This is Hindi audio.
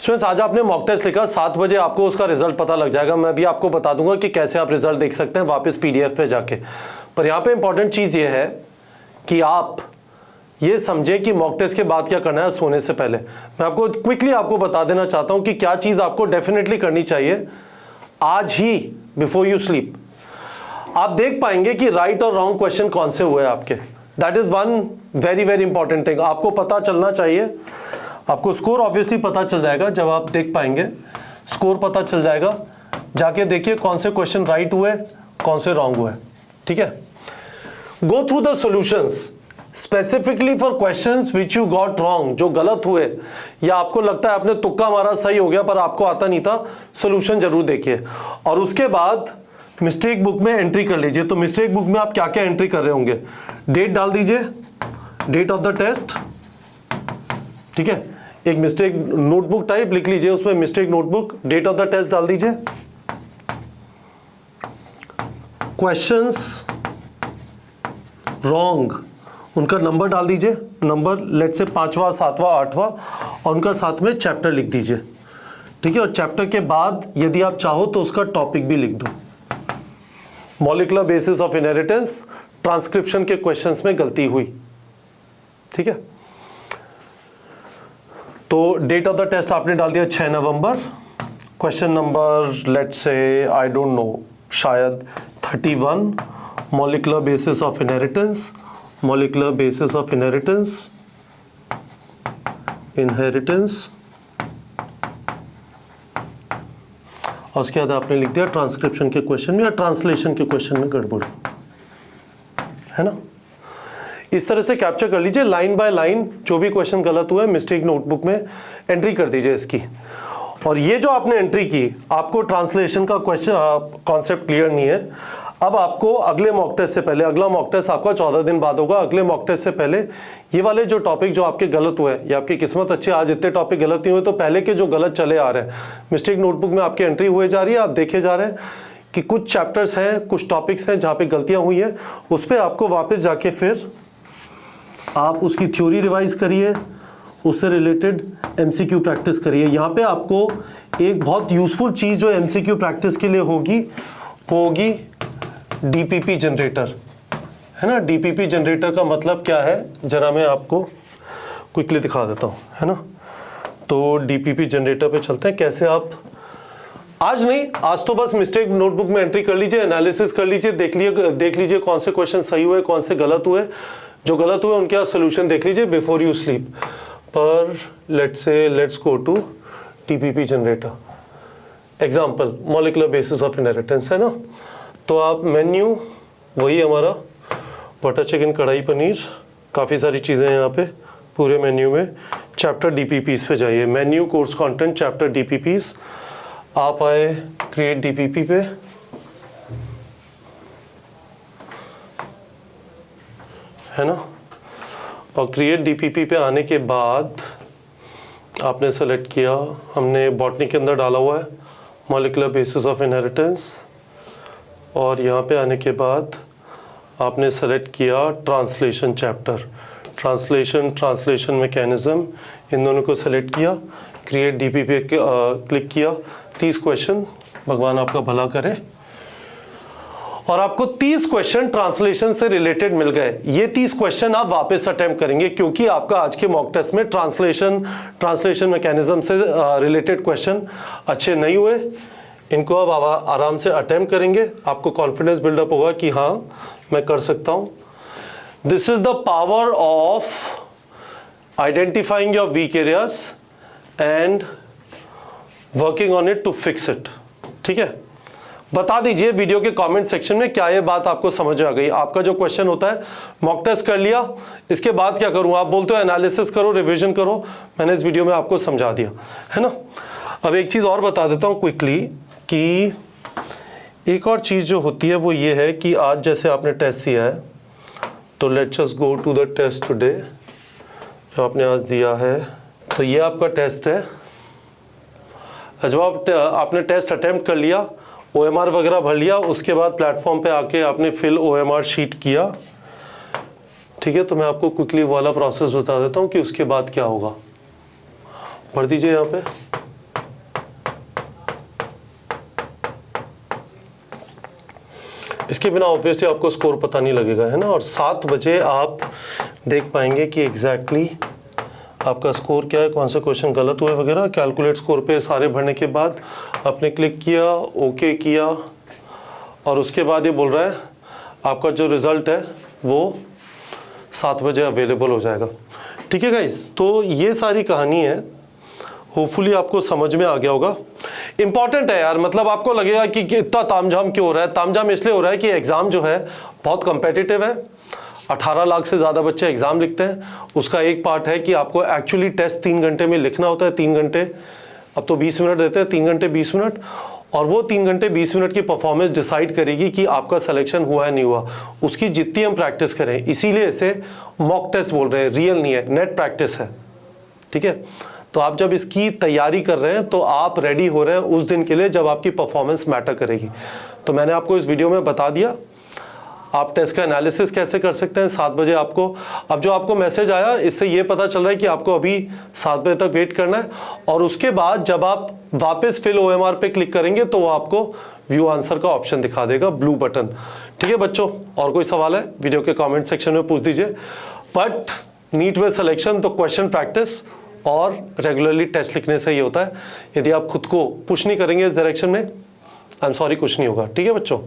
स्टूडेंट्स आज आपने मॉक टेस्ट लिखा, 7 बजे आपको उसका रिजल्ट पता लग जाएगा। मैं भी आपको बता दूंगा कि कैसे आप रिजल्ट देख सकते हैं वापस पीडीएफ पे जाके। पर यहाँ पे इंपॉर्टेंट चीज़ ये है कि आप ये समझे कि मॉक टेस्ट के बाद क्या करना है सोने से पहले। मैं आपको क्विकली आपको बता देना चाहता हूँ कि क्या चीज़ आपको डेफिनेटली करनी चाहिए आज ही बिफोर यू स्लीप। आप देख पाएंगे कि राइट और रॉन्ग क्वेश्चन कौन से हुए आपके। That is one very very important thing. आपको पता चलना चाहिए। आपको स्कोर ऑब्वियसली पता चल जाएगा जब आप देख पाएंगे, स्कोर पता चल जाएगा। जाके देखिए कौन से क्वेश्चन राइट हुए, कौन से रॉन्ग हुए। ठीक है, go through the solutions specifically for questions which you got wrong, जो गलत हुए या आपको लगता है आपने तुक्का मारा सही हो गया पर आपको आता नहीं था, सॉल्यूशन जरूर देखिए। और उसके बाद मिस्टेक बुक में एंट्री कर लीजिए। तो मिस्टेक बुक में आप क्या क्या एंट्री कर रहे होंगे, डेट डाल दीजिए, डेट ऑफ द टेस्ट। ठीक है, एक मिस्टेक नोटबुक टाइप लिख लीजिए, उसमें mistake notebook, date of the test डाल दीजिए, क्वेश्चंस रॉन्ग उनका नंबर डाल दीजिए, नंबर लेट से 5वां 7वां 8वां, और उनका साथ में चैप्टर लिख दीजिए। ठीक है, और चैप्टर के बाद यदि आप चाहो तो उसका टॉपिक भी लिख दो। Molecular basis of inheritance, transcription के क्वेश्चंस में गलती हुई। ठीक है, तो डेट ऑफ द टेस्ट आपने डाल दिया 6 नवंबर, क्वेश्चन नंबर लेट से आई डोंट नो शायद 31, molecular basis of inheritance, molecular basis of inheritance, inheritance, और उसके बाद आपने लिख दिया ट्रांसक्रिप्शन के क्वेश्चन में या ट्रांसलेशन के क्वेश्चन में गड़बड़ है ना। इस तरह से कैप्चर कर लीजिए लाइन बाय लाइन, जो भी क्वेश्चन गलत हुआ है मिस्टेक नोटबुक में एंट्री कर दीजिए इसकी। और ये जो आपने एंट्री की, आपको ट्रांसलेशन का क्वेश्चन कॉन्सेप्ट क्लियर नहीं है। अब आपको अगले मॉक टेस्ट से पहले, अगला मॉक टेस्ट आपका 14 दिन बाद होगा, अगले मॉक टेस्ट से पहले ये वाले जो टॉपिक जो आपके गलत हुए हैं, या आपकी किस्मत अच्छी आज इतने टॉपिक गलत नहीं हुए, तो पहले के जो गलत चले आ रहे हैं मिस्टेक नोटबुक में आपकी एंट्री हुए जा रही है। आप देखे जा रहे हैं कि कुछ चैप्टर्स हैं, कुछ टॉपिक्स हैं जहाँ पे गलतियाँ हुई हैं, उस पर आपको वापस जाके फिर आप उसकी थ्योरी रिवाइज करिए, उससे रिलेटेड एमसीक्यू प्रैक्टिस करिए। यहाँ पे आपको एक बहुत यूजफुल चीज़ जो एमसीक्यू प्रैक्टिस के लिए होगी वो होगी डीपीपी जनरेटर, है ना। डीपीपी जनरेटर का मतलब क्या है, जरा मैं आपको क्विकली दिखा देता हूँ, है ना। तो डीपीपी जनरेटर पे चलते हैं। कैसे आप आज नहीं, आज तो बस मिस्टेक नोटबुक में एंट्री कर लीजिए, एनालिसिस कर लीजिए, देख लीजिए कौन से क्वेश्चन सही हुए, कौन से गलत हुए। जो गलत हुए उनका सोल्यूशन देख लीजिए बिफोर यू स्लीप। पर let's go to DPP generator. Example molecular basis of inheritance, है ना। तो आप मेन्यू वही हमारा बटर चिकन कढ़ाई पनीर, काफ़ी सारी चीज़ें हैं यहाँ पे पूरे मेन्यू में। चैप्टर डीपीपीस पे जाइए, menu course content chapter DPPs. आप आए क्रिएट डीपीपी पे, है ना। और क्रिएट डीपीपी पे आने के बाद आपने सेलेक्ट किया, हमने बॉटनी के अंदर डाला हुआ है मॉलिक्यूलर बेसिस ऑफ इनहेरिटेंस। और यहाँ पे आने के बाद आपने सेलेक्ट किया ट्रांसलेशन चैप्टर, ट्रांसलेशन मैकेनिज्म, इन दोनों को सेलेक्ट किया, क्रिएट डीपीपी क्लिक किया। 30 क्वेश्चन, भगवान आपका भला करे। और आपको 30 क्वेश्चन ट्रांसलेशन से रिलेटेड मिल गए। ये 30 क्वेश्चन आप वापस अटेम्प्ट करेंगे क्योंकि आपका आज के मॉक टेस्ट में ट्रांसलेशन मैकेनिज्म से रिलेटेड क्वेश्चन अच्छे नहीं हुए। इनको अब आराम से अटेम्प्ट करेंगे, आपको कॉन्फिडेंस बिल्डअप होगा कि हाँ मैं कर सकता हूँ। This is the power of identifying your weak areas and working on it to fix it. ठीक है, बता दीजिए वीडियो के कमेंट सेक्शन में क्या ये बात आपको समझ आ गई। आपका जो क्वेश्चन होता है मॉक टेस्ट कर लिया, इसके बाद क्या करूँ, आप बोलते हो एनालिसिस करो, रिवीजन करो, मैंने इस वीडियो में आपको समझा दिया, है ना। अब एक चीज़ और बता देता हूँ क्विकली कि एक और चीज़ जो होती है वो ये है कि आज जैसे आपने टेस्ट दिया है, तो let's just go to the test today जो आपने आज दिया है। तो ये आपका टेस्ट है। जब आपने टेस्ट अटेम्प्ट कर लिया, OMR वगैरह भर लिया, उसके बाद प्लेटफॉर्म पे आके आपने फिल OMR शीट किया। ठीक है, तो मैं आपको क्विकली वाला प्रोसेस बता देता हूँ कि उसके बाद क्या होगा। भर दीजिए यहाँ पे। इसके बिना ऑब्वियसली आपको स्कोर पता नहीं लगेगा, है ना। और 7 बजे आप देख पाएंगे कि एग्जैक्टली आपका स्कोर क्या है, कौन सा क्वेश्चन गलत हुए वगैरह। कैलकुलेट स्कोर पे सारे भरने के बाद आपने क्लिक किया, ओके किया, और उसके बाद ये बोल रहा है आपका जो रिज़ल्ट है वो 7 बजे अवेलेबल हो जाएगा। ठीक है गाइस, तो ये सारी कहानी है, होपफुली आपको समझ में आ गया होगा। इंपॉर्टेंट है यार, मतलब आपको लगेगा कि इतना तामझाम क्यों हो रहा है। तामझाम इसलिए हो रहा है कि एग्ज़ाम जो है बहुत कम्पिटिटिव है। 18 लाख से ज़्यादा बच्चे एग्ज़ाम लिखते हैं। उसका एक पार्ट है कि आपको एक्चुअली टेस्ट 3 घंटे में लिखना होता है। 3 घंटे, अब तो 20 मिनट देते हैं, 3 घंटे 20 मिनट, और वो 3 घंटे 20 मिनट की परफॉर्मेंस डिसाइड करेगी कि आपका सिलेक्शन हुआ है नहीं हुआ। उसकी जितनी हम प्रैक्टिस करें, इसीलिए इसे मॉक टेस्ट बोल रहे हैं, रियल नहीं है, नेट प्रैक्टिस है। ठीक है, तो आप जब इसकी तैयारी कर रहे हैं तो आप रेडी हो रहे हैं उस दिन के लिए जब आपकी परफॉर्मेंस मैटर करेगी। तो मैंने आपको इस वीडियो में बता दिया आप टेस्ट का एनालिसिस कैसे कर सकते हैं। 7 बजे आपको, अब जो आपको मैसेज आया इससे ये पता चल रहा है कि आपको अभी 7 बजे तक वेट करना है, और उसके बाद जब आप वापस फिल OMR पे क्लिक करेंगे तो वो आपको व्यू आंसर का ऑप्शन दिखा देगा, ब्लू बटन। ठीक है बच्चों, और कोई सवाल है वीडियो के कमेंट सेक्शन में पूछ दीजिए। बट नीट में सिलेक्शन तो क्वेश्चन प्रैक्टिस और रेगुलरली टेस्ट लिखने से ही होता है। यदि आप खुद को पुश नहीं करेंगे इस डायरेक्शन में, आई एम सॉरी, कुछ नहीं होगा। ठीक है बच्चों।